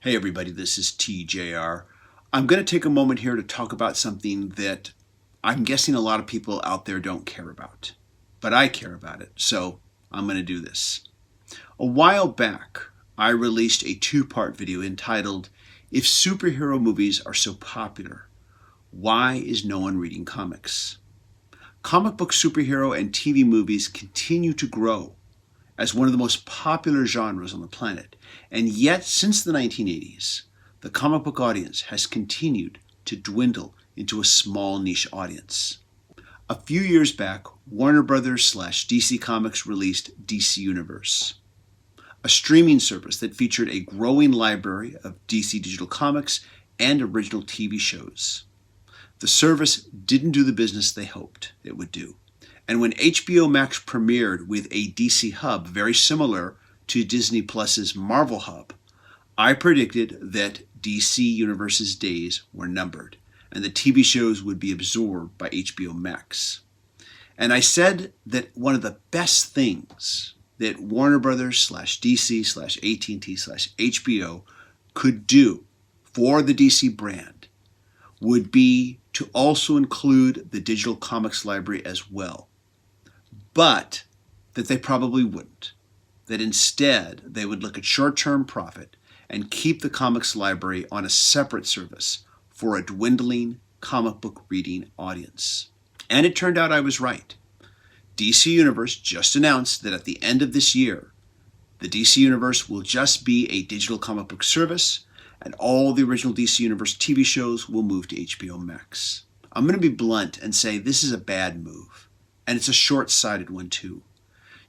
Hey everybody, this is TJR. I'm going to take a moment here to talk about something that I'm guessing a lot of people out there don't care about. But I care about it, so I'm going to do this. A while back, I released a two-part video entitled, If Superhero Movies Are So Popular, Why Is No One Reading Comics? Comic book superhero and TV movies continue to grow as one of the most popular genres on the planet. And yet, since the 1980s, the comic book audience has continued to dwindle into a small niche audience. A few years back, Warner Brothers/DC Comics released DC Universe, a streaming service that featured a growing library of DC digital comics and original TV shows. The service didn't do the business they hoped it would do. And when HBO Max premiered with a DC hub very similar to Disney Plus's Marvel hub, I predicted that DC Universe's days were numbered and the TV shows would be absorbed by HBO Max. And I said that one of the best things that Warner Brothers/DC/AT&T/HBO could do for the DC brand would be to also include the digital comics library as well. But that they probably wouldn't. That instead, they would look at short-term profit and keep the comics library on a separate service for a dwindling comic book reading audience. And it turned out I was right. DC Universe just announced that at the end of this year, the DC Universe will just be a digital comic book service, and all the original DC Universe TV shows will move to HBO Max. I'm going to be blunt and say this is a bad move. And it's a short-sighted one too.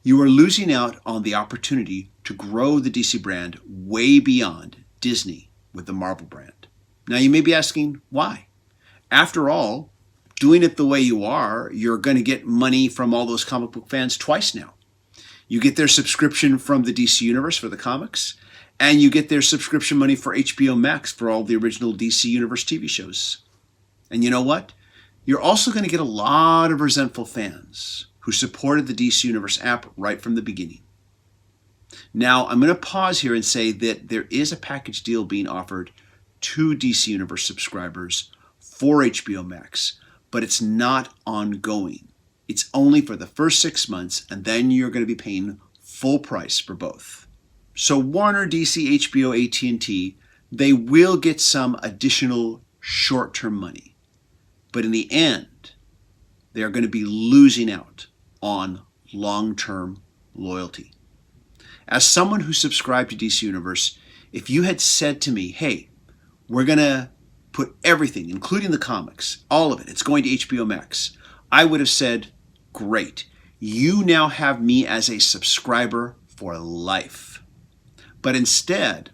You are losing out on the opportunity to grow the DC brand way beyond Disney with the Marvel brand. Now you may be asking, why? After all, doing it the way you are, you're going to get money from all those comic book fans twice now. You get their subscription from the DC Universe for the comics, and you get their subscription money for HBO Max for all the original DC Universe TV shows. And you know what? You're also going to get a lot of resentful fans who supported the DC Universe app right from the beginning. Now, I'm going to pause here and say that there is a package deal being offered to DC Universe subscribers for HBO Max, but it's not ongoing. It's only for the first 6 months, and then you're going to be paying full price for both. So Warner, DC, HBO, AT&T, they will get some additional short-term money. But in the end, they are going to be losing out on long-term loyalty. As someone who subscribed to DC Universe, if you had said to me, hey, we're going to put everything, including the comics, all of it, it's going to HBO Max, I would have said, great. You now have me as a subscriber for life. But instead,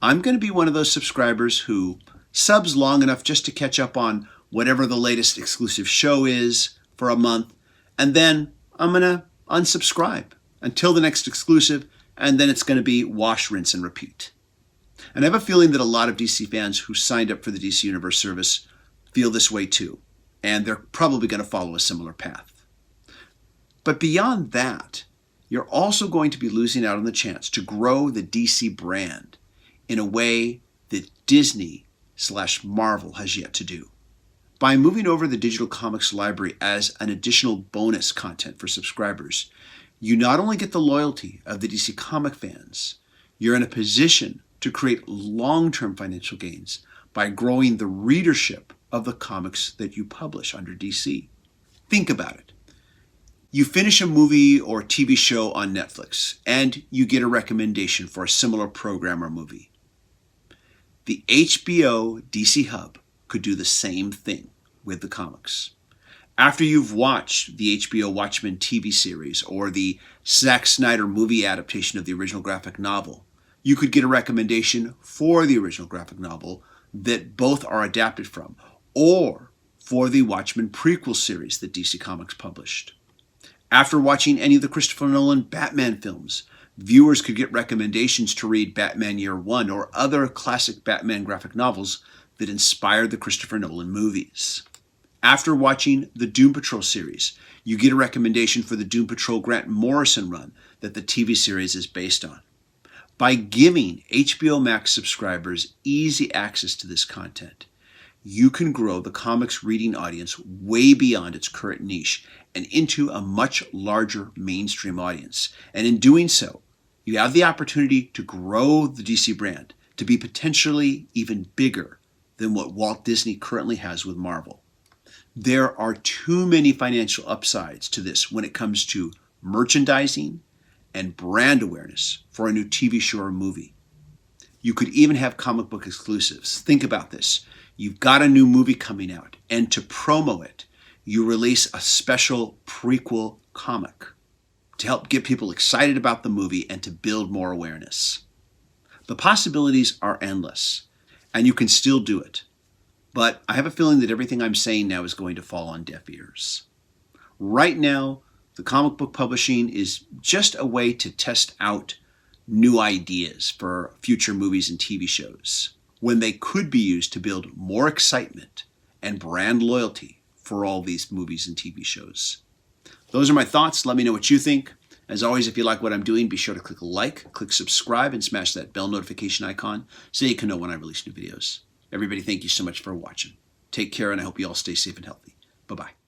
I'm going to be one of those subscribers who subs long enough just to catch up on whatever the latest exclusive show is for a month, and then I'm going to unsubscribe until the next exclusive, and then it's going to be wash, rinse, and repeat. And I have a feeling that a lot of DC fans who signed up for the DC Universe service feel this way too, and they're probably going to follow a similar path. But beyond that, you're also going to be losing out on the chance to grow the DC brand in a way that Disney/Marvel has yet to do. By moving over the digital comics library as an additional bonus content for subscribers, you not only get the loyalty of the DC comic fans, you're in a position to create long-term financial gains by growing the readership of the comics that you publish under DC. Think about it. You finish a movie or TV show on Netflix, and you get a recommendation for a similar program or movie. The HBO DC Hub could do the same thing with the comics. After you've watched the HBO Watchmen TV series or the Zack Snyder movie adaptation of the original graphic novel, you could get a recommendation for the original graphic novel that both are adapted from, or for the Watchmen prequel series that DC Comics published. After watching any of the Christopher Nolan Batman films, viewers could get recommendations to read Batman Year One or other classic Batman graphic novels that inspired the Christopher Nolan movies. After watching the Doom Patrol series, you get a recommendation for the Doom Patrol Grant Morrison run that the TV series is based on. By giving HBO Max subscribers easy access to this content, you can grow the comics reading audience way beyond its current niche and into a much larger mainstream audience. And in doing so, you have the opportunity to grow the DC brand to be potentially even bigger than what Walt Disney currently has with Marvel. There are too many financial upsides to this when it comes to merchandising and brand awareness for a new TV show or movie. You could even have comic book exclusives. Think about this. You've got a new movie coming out, and to promo it, you release a special prequel comic to help get people excited about the movie and to build more awareness. The possibilities are endless, and you can still do it. But I have a feeling that everything I'm saying now is going to fall on deaf ears. Right now, the comic book publishing is just a way to test out new ideas for future movies and TV shows, when they could be used to build more excitement and brand loyalty for all these movies and TV shows. Those are my thoughts. Let me know what you think. As always, if you like what I'm doing, be sure to click like, click subscribe, and smash that bell notification icon so you can know when I release new videos. Everybody, thank you so much for watching. Take care, and I hope you all stay safe and healthy. Bye-bye.